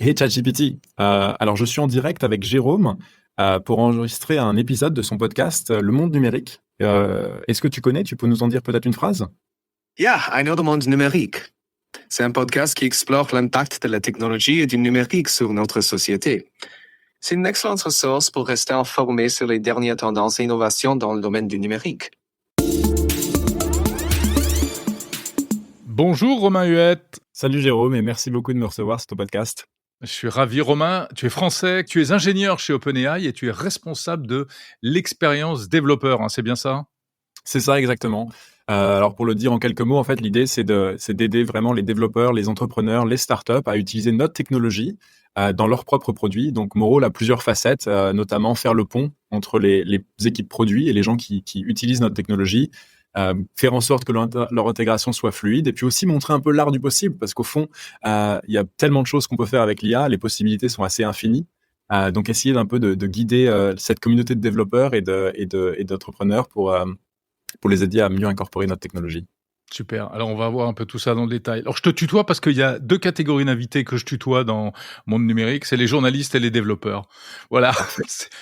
Hey ChatGPT, alors je suis en direct avec Jérôme pour enregistrer un épisode de son podcast Le Monde Numérique. Est-ce que tu connais? Tu peux nous en dire peut-être une phrase? Yeah, I know the monde numérique. C'est un podcast qui explore l'impact de la technologie et du numérique sur notre société. C'est une excellente ressource pour rester informé sur les dernières tendances et innovations dans le domaine du numérique. Bonjour Romain Huette. Salut Jérôme et merci beaucoup de me recevoir sur ton podcast. Je suis ravi Romain, tu es français, tu es ingénieur chez OpenAI et tu es responsable de l'expérience développeur, c'est bien ça? C'est ça exactement. Alors pour le dire en quelques mots, en fait l'idée c'est d'aider vraiment les développeurs, les entrepreneurs, les startups à utiliser notre technologie dans leurs propres produits. Donc mon rôle a plusieurs facettes, notamment faire le pont entre les équipes produits et les gens qui utilisent notre technologie. Faire en sorte que leur intégration soit fluide et puis aussi montrer un peu l'art du possible parce qu'au fond, il y a tellement de choses qu'on peut faire avec l'IA, les possibilités sont assez infinies. Donc essayer d'un peu de guider cette communauté de développeurs et d'entrepreneurs pour les aider à mieux incorporer notre technologie. Super. Alors, on va voir un peu tout ça dans le détail. Alors, je te tutoie parce qu'il y a deux catégories d'invités que je tutoie dans Monde Numérique. C'est les journalistes et les développeurs. Voilà.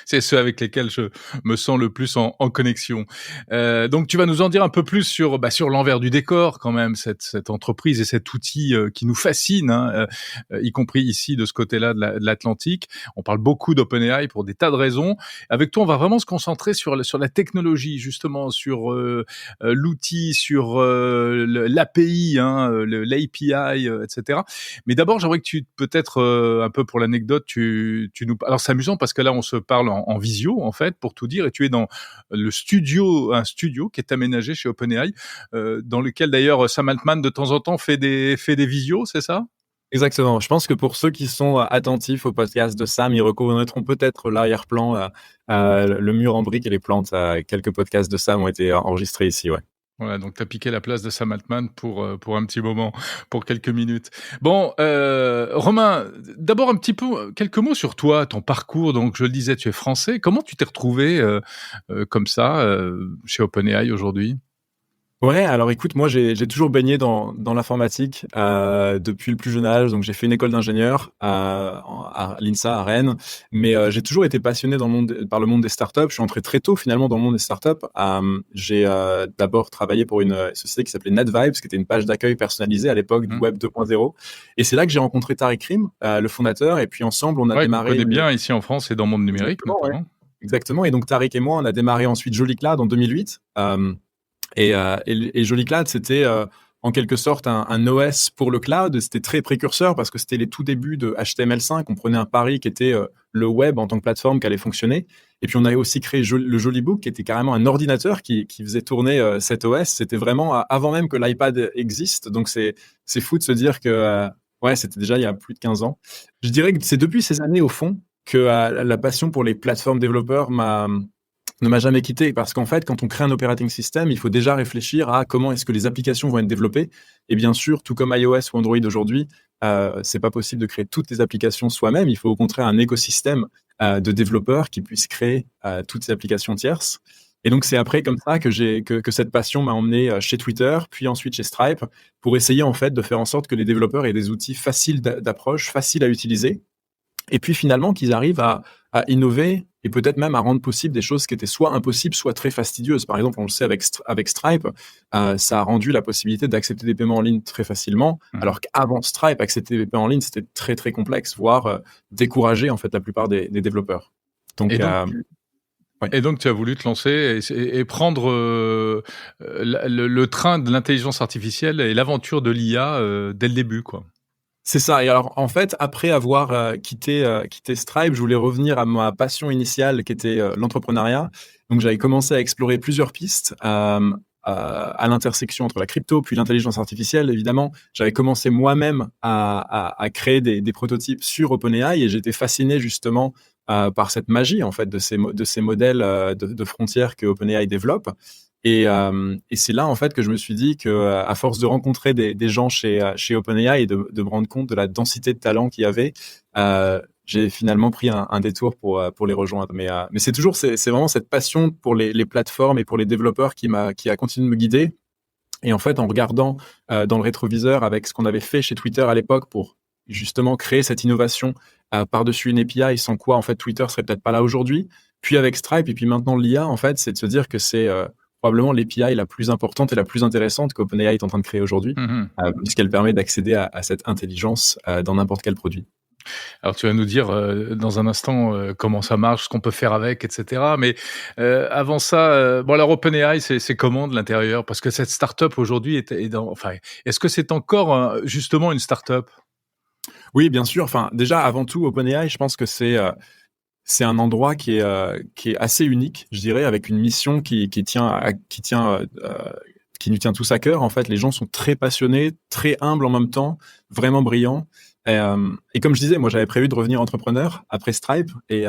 C'est ceux avec lesquels je me sens le plus en connexion. Donc, tu vas nous en dire un peu plus sur l'envers du décor, quand même, cette entreprise et cet outil qui nous fascine, y compris ici, de ce côté-là de l'Atlantique. On parle beaucoup d'OpenAI pour des tas de raisons. Avec toi, on va vraiment se concentrer sur la technologie, justement, sur l'outil, sur l'API, l'API, etc. Mais d'abord, j'aimerais que tu, peut-être un peu pour l'anecdote, tu nous... Alors c'est amusant parce que là, on se parle en visio, en fait, pour tout dire, et tu es dans un studio qui est aménagé chez OpenAI, dans lequel d'ailleurs Sam Altman de temps en temps fait des visios, c'est ça? Exactement. Je pense que pour ceux qui sont attentifs au podcast de Sam, ils reconnaîtront peut-être l'arrière-plan, le mur en briques et les plantes. Quelques podcasts de Sam ont été enregistrés ici, ouais. Voilà, donc tu as piqué la place de Sam Altman pour un petit moment, pour quelques minutes. Bon, Romain, d'abord un petit peu, quelques mots sur toi, ton parcours. Donc, je le disais, tu es français. Comment tu t'es retrouvé comme ça chez OpenAI aujourd'hui? Ouais, alors écoute, moi j'ai toujours baigné dans l'informatique depuis le plus jeune âge. Donc j'ai fait une école d'ingénieur à l'INSA à Rennes, mais j'ai toujours été passionné par le monde des startups. Je suis entré très tôt finalement dans le monde des startups. J'ai d'abord travaillé pour une société qui s'appelait NetVibes, qui était une page d'accueil personnalisée à l'époque du Web 2.0. Et c'est là que j'ai rencontré Tariq Rim, le fondateur, et puis ensemble on a démarré. On connaît bien ici en France et dans le monde numérique notamment. Ouais. Exactement. Et donc Tariq et moi, on a démarré ensuite Joli Cloud en 2008. Et Joli Cloud, c'était en quelque sorte un OS pour le cloud. C'était très précurseur parce que c'était les tout débuts de HTML5. On prenait un pari qui était le web en tant que plateforme qui allait fonctionner. Et puis on avait aussi créé le Jolibook qui était carrément un ordinateur qui faisait tourner cet OS. C'était vraiment avant même que l'iPad existe. Donc c'est fou de se dire que c'était déjà il y a plus de 15 ans. Je dirais que c'est depuis ces années au fond que la passion pour les plateformes développeurs ne m'a jamais quitté parce qu'en fait, quand on crée un operating system, il faut déjà réfléchir à comment est-ce que les applications vont être développées. Et bien sûr, tout comme iOS ou Android aujourd'hui, c'est pas possible de créer toutes les applications soi-même. Il faut au contraire un écosystème de développeurs qui puissent créer toutes ces applications tierces. Et donc, c'est après comme ça que cette passion m'a emmené chez Twitter, puis ensuite chez Stripe, pour essayer en fait de faire en sorte que les développeurs aient des outils faciles d'approche, faciles à utiliser, et puis finalement qu'ils arrivent à innover et peut-être même à rendre possible des choses qui étaient soit impossibles, soit très fastidieuses. Par exemple, on le sait avec Stripe, ça a rendu la possibilité d'accepter des paiements en ligne très facilement, alors qu'avant Stripe, accepter des paiements en ligne, c'était très très complexe, voire décourager en fait la plupart des développeurs. Et donc, tu as voulu te lancer et prendre le train de l'intelligence artificielle et l'aventure de l'IA dès le début, quoi. C'est ça. Et alors, en fait, après avoir quitté Stripe, je voulais revenir à ma passion initiale qui était l'entrepreneuriat. Donc, j'avais commencé à explorer plusieurs pistes à l'intersection entre la crypto puis l'intelligence artificielle, évidemment. J'avais commencé moi-même à créer des prototypes sur OpenAI et j'étais fasciné justement par cette magie, en fait, de ces modèles de frontières que OpenAI développe. Et c'est là en fait que je me suis dit que à force de rencontrer des gens chez OpenAI et de me rendre compte de la densité de talents qu'il y avait, j'ai finalement pris un détour pour les rejoindre. Mais c'est vraiment cette passion pour les plateformes et pour les développeurs qui a continué de me guider. Et en fait, en regardant dans le rétroviseur avec ce qu'on avait fait chez Twitter à l'époque pour justement créer cette innovation par-dessus une API, sans quoi en fait Twitter serait peut-être pas là aujourd'hui. Puis avec Stripe et puis maintenant l'IA, en fait, c'est de se dire que c'est probablement l'API la plus importante et la plus intéressante qu'OpenAI est en train de créer aujourd'hui, puisqu'elle permet d'accéder à cette intelligence dans n'importe quel produit. Alors tu vas nous dire dans un instant comment ça marche, ce qu'on peut faire avec, etc. Mais avant ça, bon alors OpenAI, c'est comment de l'intérieur? Parce que cette start-up aujourd'hui est-ce que c'est encore justement une start-up? Oui, bien sûr. Enfin, déjà, avant tout, OpenAI, je pense que c'est un endroit qui est assez unique, je dirais, avec une mission qui nous tient tous à cœur. En fait, les gens sont très passionnés, très humbles en même temps, vraiment brillants. Et comme je disais, moi, j'avais prévu de revenir entrepreneur après Stripe. Et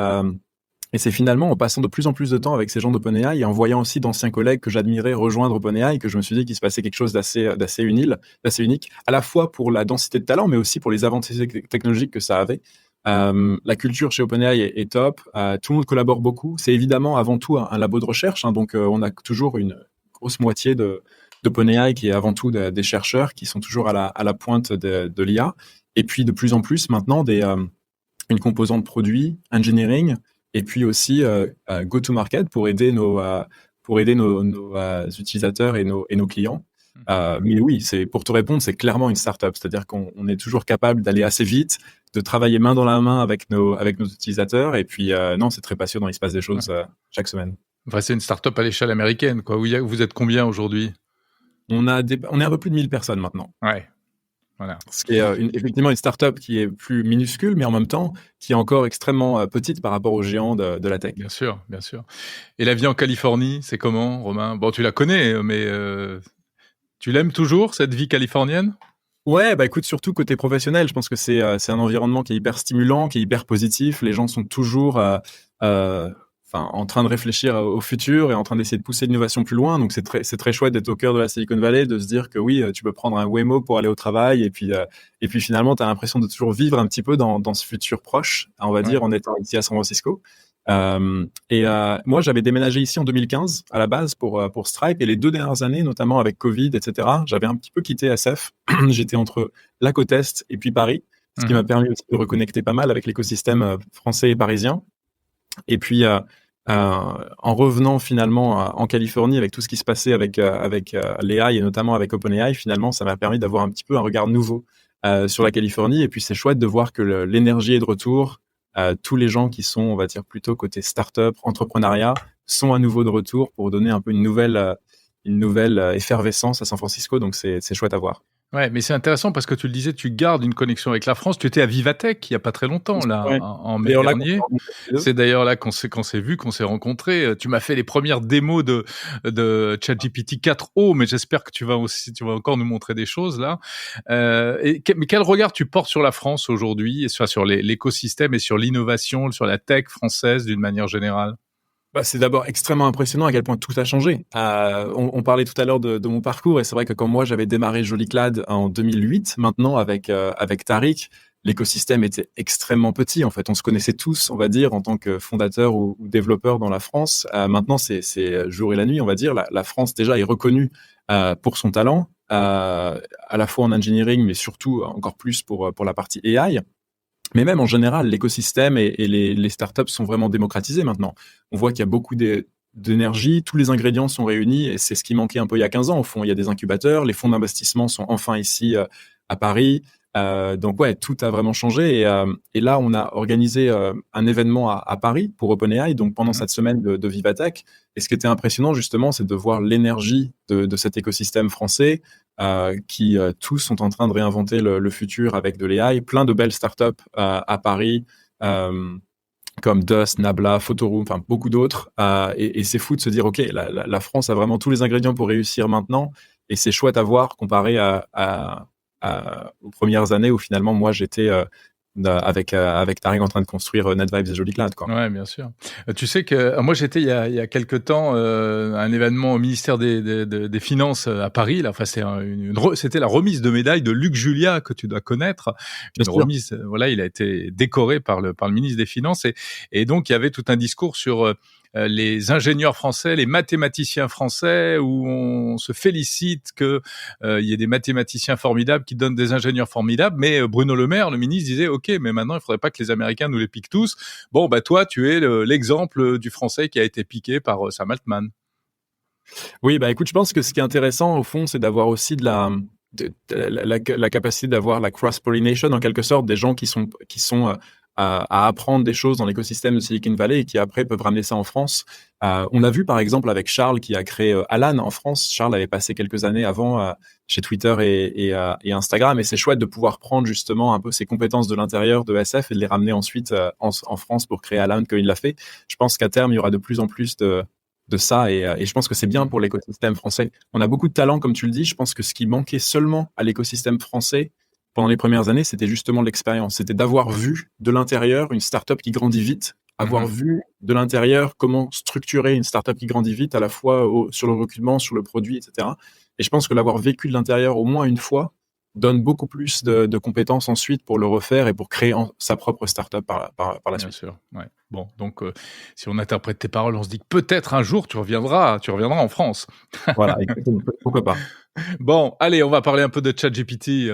c'est finalement en passant de plus en plus de temps avec ces gens d'OpenAI et en voyant aussi d'anciens collègues que j'admirais rejoindre OpenAI que je me suis dit qu'il se passait quelque chose d'assez unique, à la fois pour la densité de talent, mais aussi pour les avancées technologiques que ça avait. La culture chez OpenAI est top. Tout le monde collabore beaucoup. C'est évidemment avant tout un labo de recherche. Donc, on a toujours une grosse moitié d'OpenAI qui est avant tout des chercheurs qui sont toujours à la pointe de l'IA. Et puis, de plus en plus, maintenant, une composante produit, engineering, et puis aussi go-to-market pour aider nos utilisateurs et nos clients. Mais oui, pour te répondre, c'est clairement une startup. C'est-à-dire qu'on est toujours capable d'aller assez vite, de travailler main dans la main avec nos utilisateurs. Et puis, non, c'est très passionnant. Il se passe des choses chaque semaine. Enfin, c'est une start-up à l'échelle américaine, quoi. Vous êtes combien aujourd'hui? On est un peu plus de 1000 personnes maintenant. Ouais. Voilà. Ce qui est effectivement une start-up qui est plus minuscule, mais en même temps, qui est encore extrêmement petite par rapport aux géants de la tech. Bien sûr, bien sûr. Et la vie en Californie, c'est comment, Romain? Bon, tu la connais, mais tu l'aimes toujours, cette vie californienne? Ouais, bah écoute, surtout côté professionnel, je pense que c'est un environnement qui est hyper stimulant, qui est hyper positif. Les gens sont toujours en train de réfléchir au futur et en train d'essayer de pousser l'innovation plus loin. Donc, c'est très chouette d'être au cœur de la Silicon Valley, de se dire que oui, tu peux prendre un Waymo pour aller au travail et puis finalement, tu as l'impression de toujours vivre un petit peu dans ce futur proche, on va dire, en étant ici à San Francisco. Moi, j'avais déménagé ici en 2015 à la base pour Stripe et les 2 dernières années, notamment avec Covid, etc., j'avais un petit peu quitté SF. J'étais entre la côte Est et puis Paris, ce qui m'a permis aussi de reconnecter pas mal avec l'écosystème français et parisien. Et puis, en revenant finalement en Californie avec tout ce qui se passait avec l'AI et notamment avec OpenAI, finalement, ça m'a permis d'avoir un petit peu un regard nouveau sur la Californie. Et puis, c'est chouette de voir que l'énergie est de retour. Tous les gens qui sont, on va dire, plutôt côté start-up, entrepreneuriat, sont à nouveau de retour pour donner un peu une nouvelle effervescence à San Francisco. Donc, c'est chouette à voir. Ouais, mais c'est intéressant parce que tu le disais, tu gardes une connexion avec la France. Tu étais à Vivatech il y a pas très longtemps, là, Ouais. en mai dernier. C'est d'ailleurs là qu'on s'est vu, qu'on s'est rencontrés. Tu m'as fait les premières démos de ChatGPT 4o, mais j'espère que tu vas encore nous montrer des choses là. Mais quel regard tu portes sur la France aujourd'hui, et sur l'écosystème et sur l'innovation, sur la tech française d'une manière générale? Bah, c'est d'abord extrêmement impressionnant à quel point tout a changé. On parlait tout à l'heure de mon parcours et c'est vrai que quand moi j'avais démarré Joliclad en 2008, maintenant avec Tariq, l'écosystème était extrêmement petit. En fait, on se connaissait tous, on va dire, en tant que fondateurs ou développeurs dans la France. Maintenant, c'est jour et la nuit, on va dire. La France déjà est reconnue pour son talent, à la fois en engineering, mais surtout encore plus pour la partie AI. Mais même en général, l'écosystème et les startups sont vraiment démocratisés maintenant. On voit qu'il y a beaucoup d'énergie, tous les ingrédients sont réunis et c'est ce qui manquait un peu il y a 15 ans. Au fond, il y a des incubateurs, les fonds d'investissement sont enfin ici à Paris. Donc ouais, tout a vraiment changé. Et là, on a organisé un événement à Paris pour OpenAI, donc pendant cette semaine de Vivatech. Et ce qui était impressionnant justement, c'est de voir l'énergie de cet écosystème français qui tous sont en train de réinventer le futur avec de l'AI. Plein de belles startups à Paris, comme Dust, Nabla, Photoroom, enfin beaucoup d'autres. Et c'est fou de se dire, OK, la France a vraiment tous les ingrédients pour réussir maintenant. Et c'est chouette à voir comparé aux premières années où finalement, moi, j'étais avec Tariq en train de construire NetVibes et Joliclad, quoi. Ouais, bien sûr. Tu sais que moi j'étais il y a quelque temps à un événement au ministère des Finances à Paris. Là, enfin c'était la remise de médaille de Luc Julia que tu dois connaître. Une remise, voilà, il a été décoré par le ministre des Finances et donc il y avait tout un discours sur les ingénieurs français, les mathématiciens français, où on se félicite que y ait des mathématiciens formidables qui donnent des ingénieurs formidables. Mais Bruno Le Maire, le ministre, disait OK, mais maintenant il faudrait pas que les Américains nous les piquent tous. Bon, bah toi, tu es l'exemple du français qui a été piqué par Sam Altman. Oui, bah écoute, je pense que ce qui est intéressant au fond, c'est d'avoir aussi la capacité d'avoir la cross-pollination en quelque sorte, des gens qui sont à apprendre des choses dans l'écosystème de Silicon Valley et qui après peuvent ramener ça en France. On l'a vu par exemple avec Charles qui a créé Alan en France. Charles avait passé quelques années avant chez Twitter et Instagram, et c'est chouette de pouvoir prendre justement un peu ses compétences de l'intérieur de SF et de les ramener ensuite en France pour créer Alan comme il l'a fait. Je pense qu'à terme, il y aura de plus en plus de ça et je pense que c'est bien pour l'écosystème français. On a beaucoup de talent, comme tu le dis. Je pense que ce qui manquait seulement à l'écosystème français pendant les premières années, c'était justement l'expérience. C'était d'avoir vu de l'intérieur une startup qui grandit vite, avoir vu de l'intérieur comment structurer une startup qui grandit vite, à la fois sur le recrutement, sur le produit, etc. Et je pense que l'avoir vécu de l'intérieur au moins une fois donne beaucoup plus de compétences ensuite pour le refaire et pour créer sa propre startup par la Bien suite. sûr, ouais. Bon, donc si on interprète tes paroles, on se dit que peut-être un jour tu reviendras en France. Voilà, exactement. Pourquoi pas. Bon, allez, on va parler un peu de ChatGPT,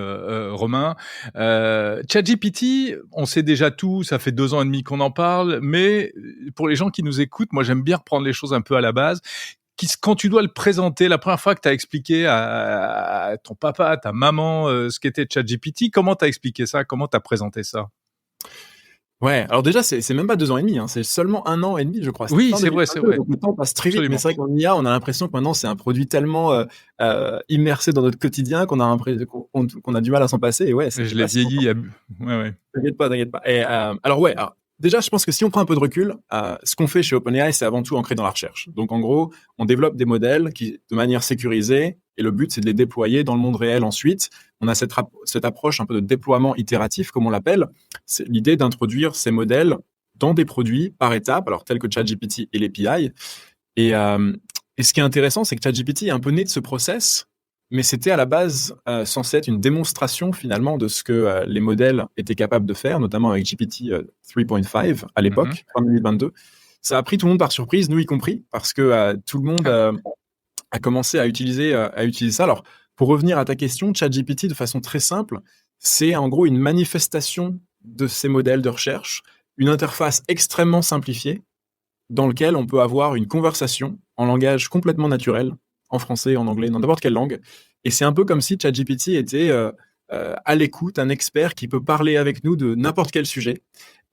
Romain. ChatGPT, on sait déjà tout, ça fait 2 ans et demi qu'on en parle, mais pour les gens qui nous écoutent, moi j'aime bien reprendre les choses un peu à la base. Quand tu dois le présenter, la première fois que tu as expliqué à ton papa, à ta maman, ce qu'était ChatGPT, comment tu as expliqué ça? Comment tu as présenté ça? Ouais, alors déjà, c'est même pas 2 ans et demi, hein, c'est seulement 1 an et demi, je crois. C'était Oui, fin c'est vrai, 2022, donc le temps passe très vite. absolument. Mais c'est vrai qu'en IA, on a l'impression que maintenant, c'est un produit tellement immersé dans notre quotidien qu'on a du mal à s'en passer. Et ouais, Je c'était l'ai pas si longtemps. vieilli. Ouais. T'inquiète pas, t'inquiète pas. Et alors ouais, alors, déjà, je pense que si on prend un peu de recul, ce qu'on fait chez OpenAI, c'est avant tout ancré dans la recherche. Donc en gros, on développe des modèles qui, de manière sécurisée, et le but, c'est de les déployer dans le monde réel ensuite. On a cette approche un peu de déploiement itératif, comme on l'appelle. C'est l'idée d'introduire ces modèles dans des produits par étapes, alors tels que ChatGPT et l'API. Et ce qui est intéressant, c'est que ChatGPT est un peu né de ce process, mais c'était à la base censé être une démonstration finalement de ce que les modèles étaient capables de faire, notamment avec GPT 3.5 à l'époque, en 2022. Ça a pris tout le monde par surprise, nous y compris, parce que tout le monde a commencé à utiliser ça. Alors, pour revenir à ta question, ChatGPT, de façon très simple, c'est en gros une manifestation de ces modèles de recherche, une interface extrêmement simplifiée dans lequel on peut avoir une conversation en langage complètement naturel, en français, en anglais, dans n'importe quelle langue. Et c'est un peu comme si ChatGPT était à l'écoute, un expert qui peut parler avec nous de n'importe quel sujet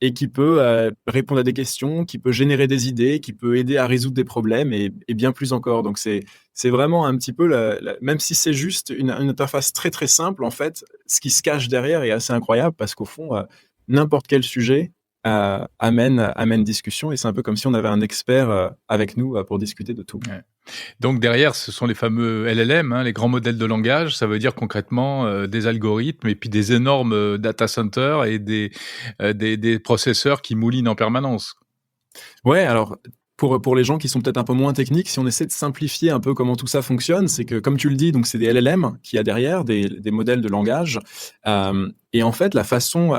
et qui peut répondre à des questions, qui peut générer des idées, qui peut aider à résoudre des problèmes et bien plus encore. Donc c'est vraiment un petit peu, même si c'est juste une interface très très simple, en fait, ce qui se cache derrière est assez incroyable parce qu'au fond, n'importe quel sujet amène discussion et c'est un peu comme si on avait un expert avec nous pour discuter de tout. Ouais. Donc derrière, ce sont les fameux LLM, les grands modèles de langage. Ça veut dire concrètement des algorithmes et puis des énormes data centers et des processeurs qui moulinent en permanence. Ouais, alors pour les gens qui sont peut-être un peu moins techniques, si on essaie de simplifier un peu comment tout ça fonctionne, c'est que comme tu le dis, donc c'est des LLM qu'il y a derrière, des modèles de langage. Et en fait, la façon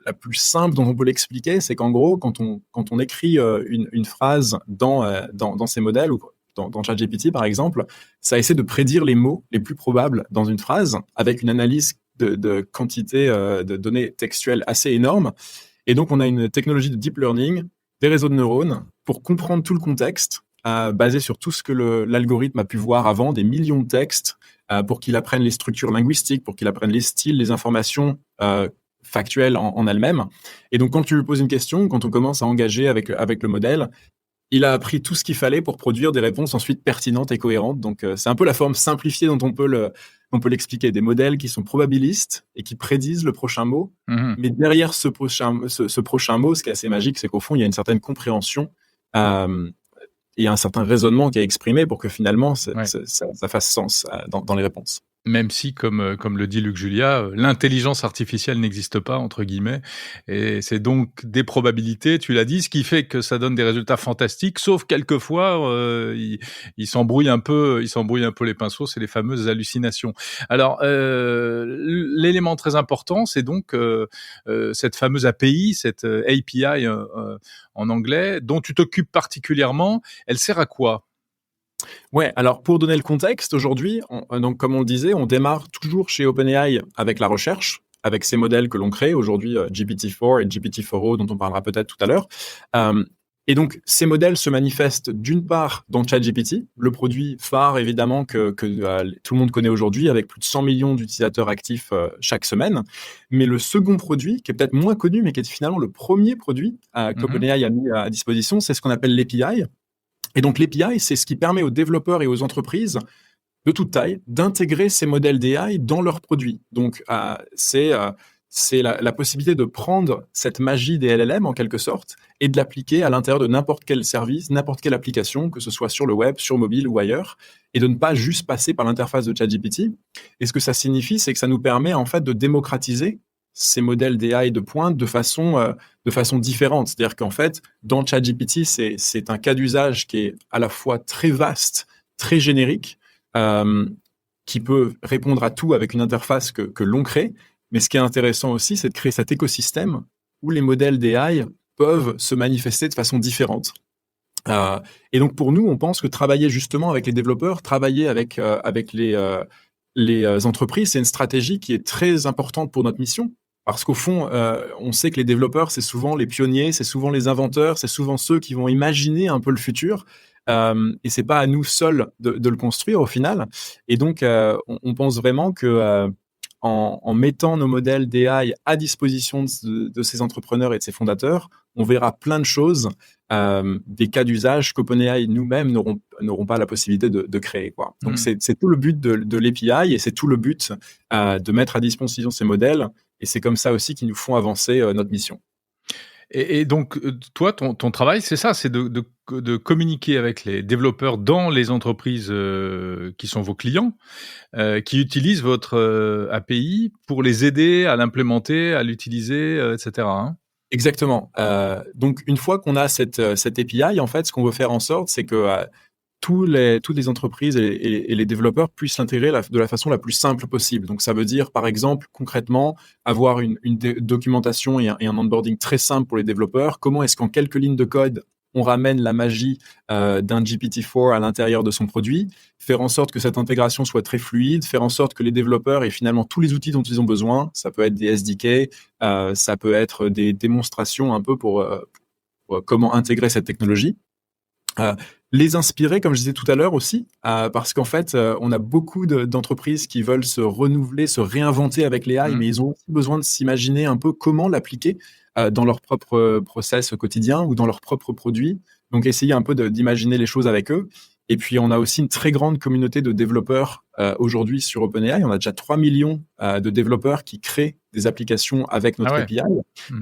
la plus simple dont on peut l'expliquer, c'est qu'en gros, quand on écrit une phrase dans ces modèles ou dans ChatGPT par exemple, ça essaie de prédire les mots les plus probables dans une phrase avec une analyse de quantité de données textuelles assez énorme. Et donc, on a une technologie de deep learning, des réseaux de neurones, pour comprendre tout le contexte, basé sur tout ce que l'algorithme a pu voir avant, des millions de textes, pour qu'il apprenne les structures linguistiques, pour qu'il apprenne les styles, les informations factuelles en elles-mêmes. Et donc, quand tu lui poses une question, quand on commence à engager avec le modèle, il a appris tout ce qu'il fallait pour produire des réponses ensuite pertinentes et cohérentes. Donc, c'est un peu la forme simplifiée dont on peut l'expliquer. Des modèles qui sont probabilistes et qui prédisent le prochain mot. Mais derrière ce prochain mot, ce qui est assez magique, c'est qu'au fond, il y a une certaine compréhension et un certain raisonnement qui est exprimé pour que finalement, ça fasse sens dans les réponses. Même si, comme le dit Luc Julia, l'intelligence artificielle n'existe pas, entre guillemets, et c'est donc des probabilités, tu l'as dit, ce qui fait que ça donne des résultats fantastiques, sauf quelquefois, il s'embrouille un peu les pinceaux, c'est les fameuses hallucinations. Alors, l'élément très important, c'est donc cette fameuse API, cette API en anglais, dont tu t'occupes particulièrement. Elle sert à quoi? Ouais, alors pour donner le contexte, aujourd'hui, donc comme on le disait, on démarre toujours chez OpenAI avec la recherche, avec ces modèles que l'on crée aujourd'hui, GPT-4 et GPT-4o, dont on parlera peut-être tout à l'heure. Et donc, ces modèles se manifestent d'une part dans ChatGPT, le produit phare évidemment que tout le monde connaît aujourd'hui, avec plus de 100 millions d'utilisateurs actifs chaque semaine. Mais le second produit, qui est peut-être moins connu, mais qui est finalement le premier produit qu'OpenAI a mis à disposition, c'est ce qu'on appelle l'API. Et donc l'API, c'est ce qui permet aux développeurs et aux entreprises de toute taille d'intégrer ces modèles d'AI dans leurs produits. Donc c'est la possibilité de prendre cette magie des LLM en quelque sorte et de l'appliquer à l'intérieur de n'importe quel service, n'importe quelle application, que ce soit sur le web, sur mobile ou ailleurs, et de ne pas juste passer par l'interface de ChatGPT. Et ce que ça signifie, c'est que ça nous permet en fait de démocratiser ces modèles d'AI de pointe de façon différente. C'est-à-dire qu'en fait, dans ChatGPT, c'est un cas d'usage qui est à la fois très vaste, très générique, qui peut répondre à tout avec une interface que l'on crée. Mais ce qui est intéressant aussi, c'est de créer cet écosystème où les modèles d'AI peuvent se manifester de façon différente. Et donc pour nous, on pense que travailler justement avec les développeurs, travailler avec les entreprises, c'est une stratégie qui est très importante pour notre mission. Parce qu'au fond, on sait que les développeurs, c'est souvent les pionniers, c'est souvent les inventeurs, c'est souvent ceux qui vont imaginer un peu le futur. Et c'est pas à nous seuls de le construire au final. Et donc, on pense vraiment que en mettant nos modèles d'AI à disposition de ces entrepreneurs et de ces fondateurs, on verra plein de choses, des cas d'usage qu'OpenAI nous-mêmes n'auront pas la possibilité de créer, quoi. Donc, c'est tout le but de l'API et c'est tout le but de mettre à disposition ces modèles. Et c'est comme ça aussi qu'ils nous font avancer notre mission. Et donc, toi, ton travail, c'est ça, c'est de communiquer avec les développeurs dans les entreprises qui sont vos clients, qui utilisent votre API pour les aider à l'implémenter, à l'utiliser, etc. Hein. Exactement. Donc, une fois qu'on a cette API, en fait, ce qu'on veut faire en sorte, c'est que toutes les entreprises et les développeurs puissent l'intégrer de la façon la plus simple possible. Donc, ça veut dire, par exemple, concrètement, avoir une documentation et un onboarding très simple pour les développeurs. Comment est-ce qu'en quelques lignes de code, on ramène la magie d'un GPT-4 à l'intérieur de son produit, faire en sorte que cette intégration soit très fluide, faire en sorte que les développeurs aient finalement tous les outils dont ils ont besoin. Ça peut être des SDK, ça peut être des démonstrations un peu pour comment intégrer cette technologie. Les inspirer, comme je disais tout à l'heure aussi, parce qu'en fait, on a beaucoup d'entreprises qui veulent se renouveler, se réinventer avec l'AI, mais ils ont aussi besoin de s'imaginer un peu comment l'appliquer dans leur propre process quotidien ou dans leurs propres produits. Donc, essayer un peu d'imaginer les choses avec eux. Et puis, on a aussi une très grande communauté de développeurs aujourd'hui sur OpenAI. On a déjà 3 millions de développeurs qui créent des applications avec notre API.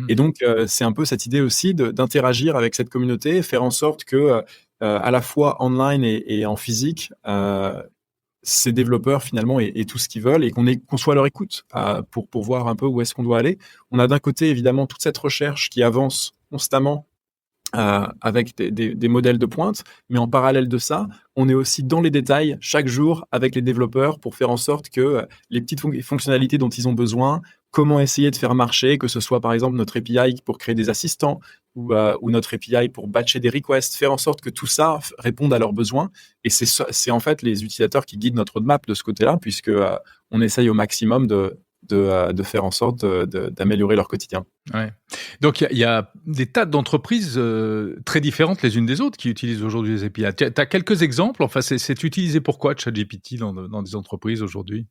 Et donc, c'est un peu cette idée aussi d'interagir avec cette communauté, faire en sorte que à la fois online et en physique, ces développeurs finalement aient tout ce qu'ils veulent et qu'on soit à leur écoute pour voir un peu où est-ce qu'on doit aller. On a d'un côté évidemment toute cette recherche qui avance constamment avec des modèles de pointe, mais en parallèle de ça, on est aussi dans les détails chaque jour avec les développeurs pour faire en sorte que les petites fonctionnalités dont ils ont besoin, comment essayer de faire marcher, que ce soit par exemple notre API pour créer des assistants ou notre API pour batcher des requests, faire en sorte que tout ça réponde à leurs besoins. Et c'est en fait les utilisateurs qui guident notre roadmap de ce côté-là, puisque on essaye au maximum de faire en sorte d'améliorer leur quotidien. Ouais. Donc, il y a des tas d'entreprises très différentes les unes des autres qui utilisent aujourd'hui les API. Tu as quelques exemples? Enfin, c'est utilisé pourquoi ChatGPT dans des entreprises aujourd'hui?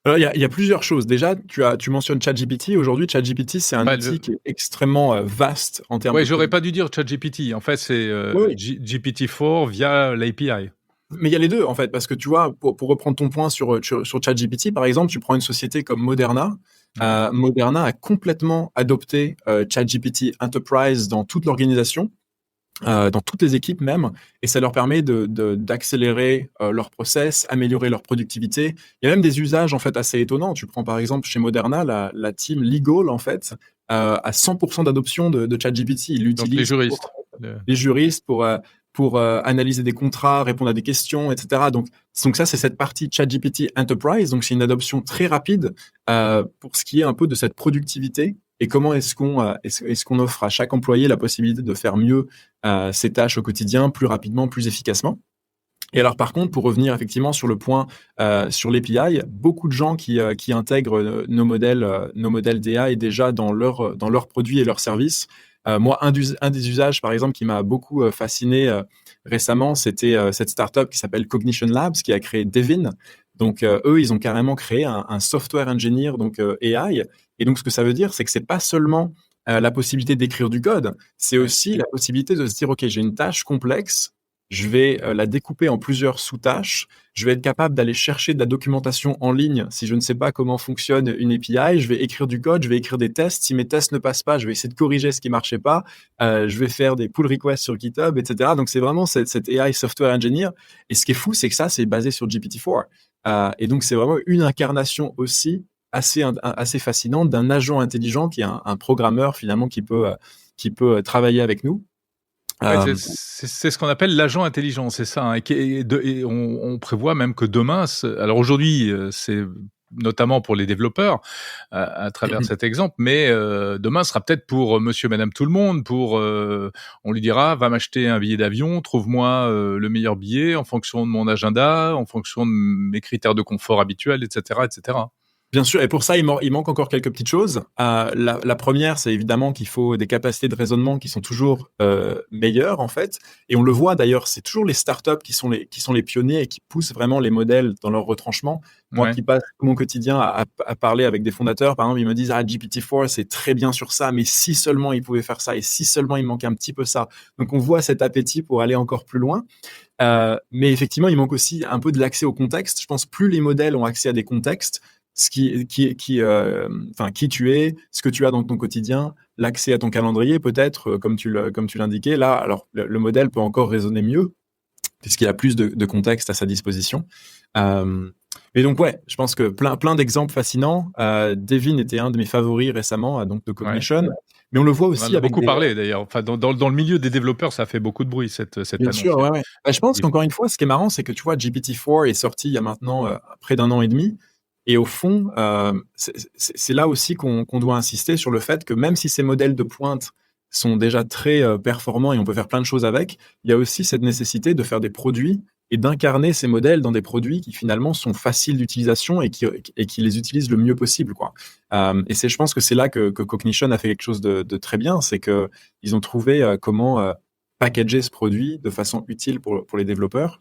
Alors, il y a plusieurs choses. Déjà, tu mentionnes ChatGPT. Aujourd'hui, ChatGPT, c'est un outil qui est extrêmement vaste en termes de... Oui, j'aurais pas dû dire ChatGPT. En fait, c'est GPT-4 via l'API. Mais il y a les deux, en fait, parce que tu vois, pour reprendre ton point sur ChatGPT, par exemple, tu prends une société comme Moderna. Moderna a complètement adopté ChatGPT Enterprise dans toute l'organisation. dans toutes les équipes même, et ça leur permet d'accélérer leur process, améliorer leur productivité. Il y a même des usages en fait assez étonnants. Tu prends par exemple chez Moderna la team legal en fait à 100% d'adoption de ChatGPT. Ils Donc les l'utilisent juristes. les juristes pour analyser des contrats, répondre à des questions, etc. Donc ça, c'est cette partie ChatGPT Enterprise. Donc, c'est une adoption très rapide pour ce qui est un peu de cette productivité et comment est-ce qu'on offre à chaque employé la possibilité de faire mieux ses tâches au quotidien, plus rapidement, plus efficacement. Et alors, par contre, pour revenir effectivement sur le point sur l'API, beaucoup de gens qui intègrent nos modèles d'AI déjà dans leurs produits et leurs services. Moi, un des usages, par exemple, qui m'a beaucoup fasciné récemment, c'était cette startup qui s'appelle Cognition Labs, qui a créé Devin. Donc, eux, ils ont carrément créé un software engineer, donc AI. Et donc, ce que ça veut dire, c'est que c'est pas seulement la possibilité d'écrire du code, c'est aussi la possibilité de se dire, OK, j'ai une tâche complexe, je vais la découper en plusieurs sous-tâches. Je vais être capable d'aller chercher de la documentation en ligne. Si je ne sais pas comment fonctionne une API, je vais écrire du code, je vais écrire des tests. Si mes tests ne passent pas, je vais essayer de corriger ce qui marchait pas. Je vais faire des pull requests sur GitHub, etc. Donc, c'est vraiment cette AI software engineer. Et ce qui est fou, c'est que ça, c'est basé sur GPT-4. Et donc, c'est vraiment une incarnation aussi assez fascinante d'un agent intelligent qui est un programmeur finalement qui peut travailler avec nous. Ouais, c'est ce qu'on appelle l'agent intelligent, c'est ça. Hein, et on prévoit même que demain, alors aujourd'hui, c'est notamment pour les développeurs à travers cet exemple, mais demain sera peut-être pour monsieur, madame, tout le monde. On lui dira, va m'acheter un billet d'avion, trouve-moi le meilleur billet en fonction de mon agenda, en fonction de mes critères de confort habituels, etc., etc. Bien sûr, et pour ça, il manque encore quelques petites choses. La première, c'est évidemment qu'il faut des capacités de raisonnement qui sont toujours meilleures, en fait. Et on le voit d'ailleurs, c'est toujours les startups qui sont les pionniers et qui poussent vraiment les modèles dans leur retranchement. Moi qui passe tout mon quotidien à parler avec des fondateurs, par exemple, ils me disent « Ah, GPT-4, c'est très bien sur ça, mais si seulement ils pouvaient faire ça, et si seulement il manquait un petit peu ça. » Donc, on voit cet appétit pour aller encore plus loin. Mais effectivement, il manque aussi un peu de l'accès au contexte. Je pense plus les modèles ont accès à des contextes, qui tu es, ce que tu as dans ton quotidien, l'accès à ton calendrier peut-être, comme tu l'indiquais. Là, alors le modèle peut encore raisonner mieux puisqu'il a plus de contexte à sa disposition. Mais donc ouais, je pense que plein d'exemples fascinants. Devin était un de mes favoris récemment, donc de Cognition. Ouais. Mais on le voit aussi. On en a beaucoup parlé d'ailleurs. Enfin, dans le milieu des développeurs, ça fait beaucoup de bruit cette Bien annonce. sûr, ouais. Bah, je pense qu'encore une fois, ce qui est marrant, c'est que tu vois, GPT-4 est sorti il y a maintenant près d'un an et demi. Et au fond, c'est là aussi qu'on doit insister sur le fait que même si ces modèles de pointe sont déjà très performants et on peut faire plein de choses avec, il y a aussi cette nécessité de faire des produits et d'incarner ces modèles dans des produits qui finalement sont faciles d'utilisation et qui les utilisent le mieux possible, quoi. Et je pense que c'est là que Cognition a fait quelque chose de très bien, c'est que ils ont trouvé comment packager ce produit de façon utile pour les développeurs.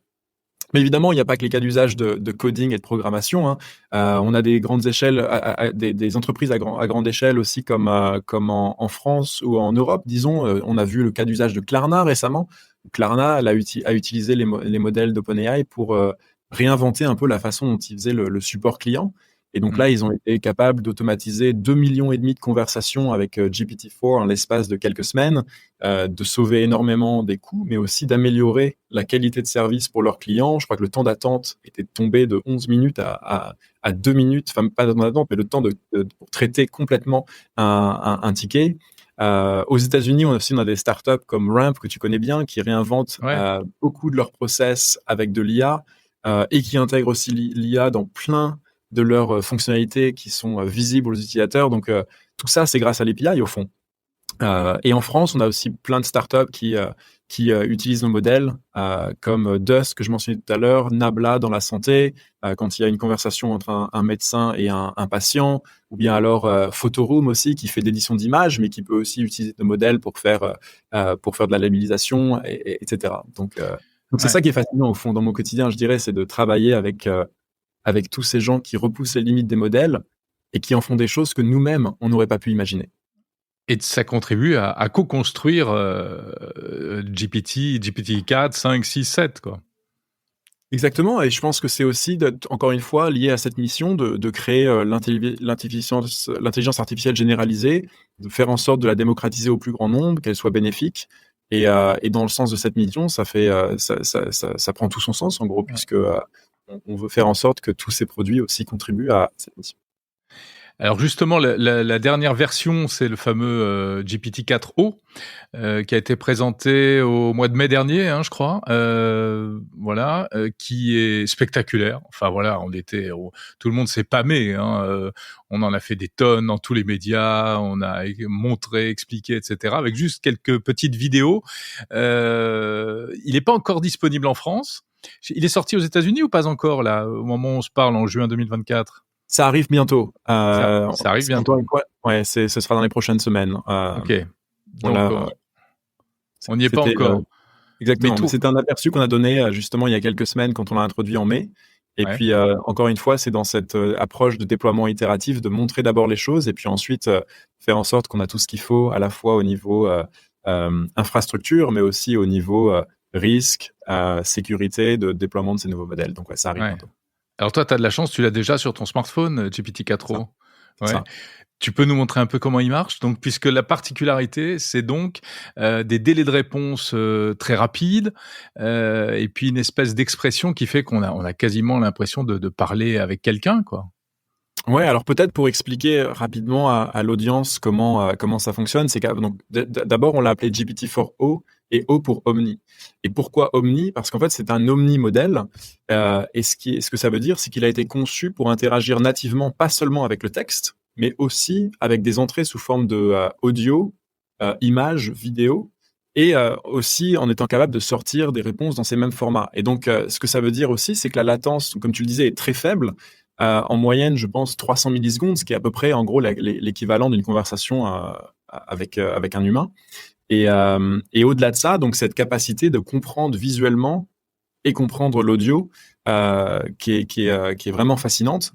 Mais évidemment, il n'y a pas que les cas d'usage de coding et de programmation. Hein. On a des grandes échelles, des entreprises à grande échelle aussi, comme en France ou en Europe, disons. On a vu le cas d'usage de Klarna récemment. Klarna a utilisé les modèles d'OpenAI pour réinventer un peu la façon dont ils faisaient le support client. Et donc là, ils ont été capables d'automatiser 2,5 millions de conversations avec GPT-4 en l'espace de quelques semaines, de sauver énormément des coûts, mais aussi d'améliorer la qualité de service pour leurs clients. Je crois que le temps d'attente était tombé de 11 minutes à 2 minutes, enfin pas de temps d'attente, mais le temps pour traiter complètement un ticket. Aux États-Unis, on a des startups comme Ramp, que tu connais bien, qui réinventent beaucoup de leurs process avec de l'IA et qui intègrent aussi l'IA dans plein de leurs fonctionnalités qui sont visibles aux utilisateurs. Donc, tout ça, c'est grâce à l'API, au fond. Et en France, on a aussi plein de startups qui utilisent nos modèles, comme Dusk, que je mentionnais tout à l'heure, Nabla dans la santé, quand il y a une conversation entre un médecin et un patient, ou bien alors Photoroom aussi, qui fait d'édition d'images, mais qui peut aussi utiliser nos modèles pour faire de la labellisation, etc. Donc, c'est ça qui est fascinant, au fond, dans mon quotidien, je dirais, c'est de travailler avec tous ces gens qui repoussent les limites des modèles et qui en font des choses que nous-mêmes, on n'aurait pas pu imaginer. Et ça contribue à co-construire GPT-4, 5, 6, 7, quoi. Exactement, et je pense que c'est aussi, encore une fois, lié à cette mission de créer l'intelligence artificielle généralisée, de faire en sorte de la démocratiser au plus grand nombre, qu'elle soit bénéfique. Et dans le sens de cette mission, ça prend tout son sens en gros, puisque on veut faire en sorte que tous ces produits aussi contribuent à cette mission. Alors justement, la dernière version, c'est le fameux GPT-4o qui a été présenté au mois de mai dernier, hein, je crois. Qui est spectaculaire. Enfin voilà, tout le monde s'est pâmé. Hein, on en a fait des tonnes dans tous les médias, on a montré, expliqué, etc. Avec juste quelques petites vidéos. Il n'est pas encore disponible en France. Il est sorti aux États-Unis ou pas encore là, au moment où on se parle, en juin 2024? Ça arrive bientôt. Ça arrive bientôt. Ouais, ce sera dans les prochaines semaines. Ok. Donc, on n'y est pas encore. Exactement. C'est un aperçu qu'on a donné justement il y a quelques semaines quand on l'a introduit en mai. Et puis, encore une fois, c'est dans cette approche de déploiement itératif de montrer d'abord les choses et puis ensuite faire en sorte qu'on a tout ce qu'il faut à la fois au niveau infrastructure, mais aussi au niveau risque, sécurité, de déploiement de ces nouveaux modèles. Donc, ça arrive bientôt. Alors toi, tu as de la chance, tu l'as déjà sur ton smartphone, GPT-4o. Ça. Tu peux nous montrer un peu comment il marche? Donc, puisque la particularité, c'est donc des délais de réponse très rapides, et puis une espèce d'expression qui fait qu'on a quasiment l'impression de parler avec quelqu'un, quoi. Ouais, alors peut-être pour expliquer rapidement à l'audience comment ça fonctionne, c'est que donc d'abord on l'a appelé GPT-4o et O pour Omni. Et pourquoi Omni? Parce qu'en fait c'est un omni-modèle et ce que ça veut dire, c'est qu'il a été conçu pour interagir nativement pas seulement avec le texte, mais aussi avec des entrées sous forme de audio, images, vidéo, et aussi en étant capable de sortir des réponses dans ces mêmes formats. Et donc ce que ça veut dire aussi, c'est que la latence, comme tu le disais, est très faible. En moyenne, je pense 300 millisecondes, ce qui est à peu près, en gros, l'équivalent d'une conversation avec un humain. Et au-delà de ça, donc cette capacité de comprendre visuellement et comprendre l'audio, qui est vraiment fascinante.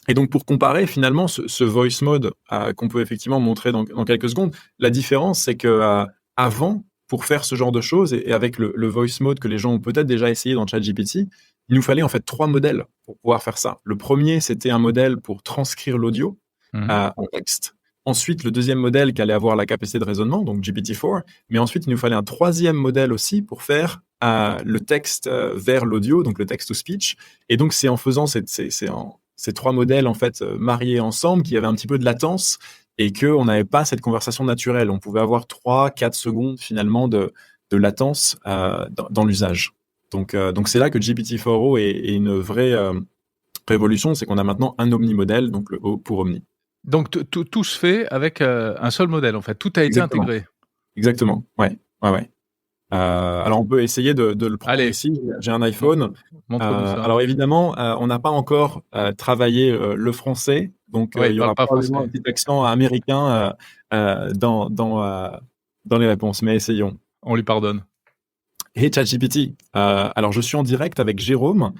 Et donc, pour comparer finalement ce voice mode qu'on peut effectivement montrer dans quelques secondes, la différence, c'est que avant, pour faire ce genre de choses, et avec le voice mode que les gens ont peut-être déjà essayé dans ChatGPT, il nous fallait en fait 3 modèles pour pouvoir faire ça. Le premier, c'était un modèle pour transcrire l'audio en texte. Ensuite, le deuxième modèle qui allait avoir la capacité de raisonnement, donc GPT-4. Mais ensuite, il nous fallait un troisième modèle aussi pour faire le texte vers l'audio, donc le text-to-speech. Et donc, c'est en faisant ces 3 modèles en fait mariés ensemble qu'il y avait un petit peu de latence et qu'on n'avait pas cette conversation naturelle. On pouvait avoir 3-4 secondes finalement de latence dans l'usage. Donc c'est là que GPT-4o est une vraie révolution, c'est qu'on a maintenant un omni-modèle, donc le O pour Omni. Donc tout se fait avec un seul modèle, en fait. Tout a été intégré. Exactement, ouais. Alors on peut essayer de le prendre ici. J'ai un iPhone. Montre-nous ça. Alors évidemment, on n'a pas encore travaillé le français, donc il y aura probablement un petit accent américain dans les réponses, mais essayons. On lui pardonne. Hey ChatGPT, alors je suis en direct avec Jérôme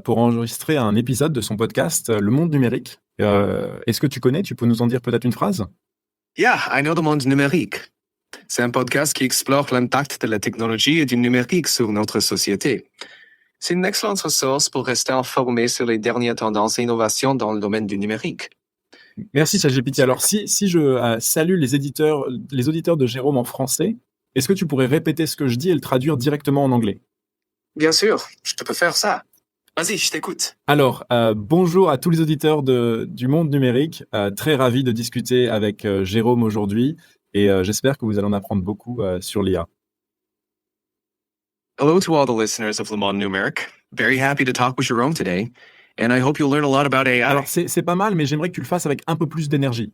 pour enregistrer un épisode de son podcast Le Monde Numérique. Est-ce que tu connais? Tu peux nous en dire peut-être une phrase? Yeah, I know The Monde Numérique. C'est un podcast qui explore l'impact de la technologie et du numérique sur notre société. C'est une excellente ressource pour rester informé sur les dernières tendances et innovations dans le domaine du numérique. Merci ChatGPT. Alors si je salue les auditeurs de Jérôme en français, est-ce que tu pourrais répéter ce que je dis et le traduire directement en anglais? Bien sûr, je te peux faire ça. Vas-y, je t'écoute. Alors, bonjour à tous les auditeurs du Monde Numérique. Très ravi de discuter avec Jérôme aujourd'hui et j'espère que vous allez en apprendre beaucoup sur l'IA. Hello to all the listeners of Le Monde Numérique. Very happy to talk with Jérôme today, and I hope you'll learn a lot about AI. Alors, c'est pas mal, mais j'aimerais que tu le fasses avec un peu plus d'énergie.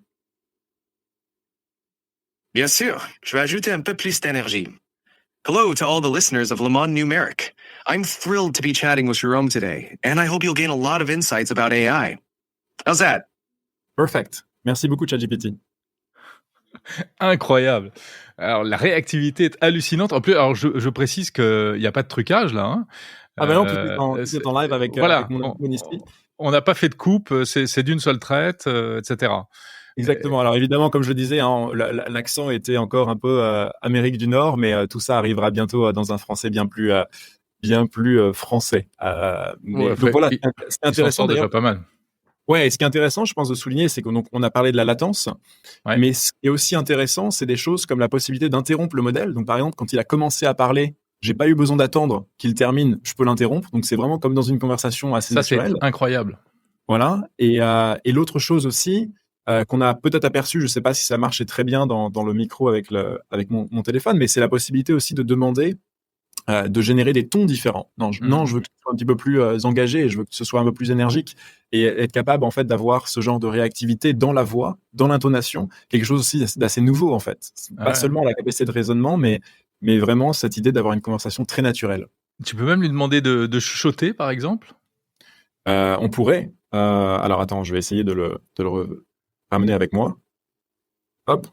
Bien sûr, je vais ajouter un peu plus d'énergie. Hello to all the listeners of Le Monde Numérique. I'm thrilled to be chatting with Jérôme today, and I hope you'll gain a lot of insights about AI. How's that? Perfect. Merci beaucoup, ChatGPT. Incroyable. Alors, la réactivité est hallucinante. En plus, alors je précise qu'il n'y a pas de trucage, là. Hein. Ah ben non, tout est en live avec mon iPhone ici. On n'a pas fait de coupe, c'est d'une seule traite, etc. Exactement. Alors évidemment, comme je le disais, l'accent était encore un peu Amérique du Nord, mais tout ça arrivera bientôt dans un français bien plus français. Donc voilà, c'est intéressant déjà pas mal. Ouais, et ce qui est intéressant, je pense, de souligner, c'est qu'on a parlé de la latence, Ouais. mais ce qui est aussi intéressant, c'est des choses comme la possibilité d'interrompre le modèle. Donc, par exemple, quand il a commencé à parler, j'ai pas eu besoin d'attendre qu'il termine, je peux l'interrompre. Donc, c'est vraiment comme dans une conversation assez Ça, c'est naturelle. incroyable. Voilà. Et l'autre chose aussi, qu'on a peut-être aperçu, je sais pas si ça marchait très bien dans le micro avec mon téléphone, mais c'est la possibilité aussi de demander de générer des tons différents. Non, je veux que ce soit un petit peu plus engagé, et je veux que ce soit un peu plus énergique, et être capable en fait d'avoir ce genre de réactivité dans la voix, dans l'intonation, quelque chose aussi d'assez nouveau en fait. C'est pas Ouais. seulement la capacité de raisonnement, mais vraiment cette idée d'avoir une conversation très naturelle. Tu peux même lui demander de chuchoter, par exemple? On pourrait. Alors attends, je vais essayer ramener avec moi. Hop.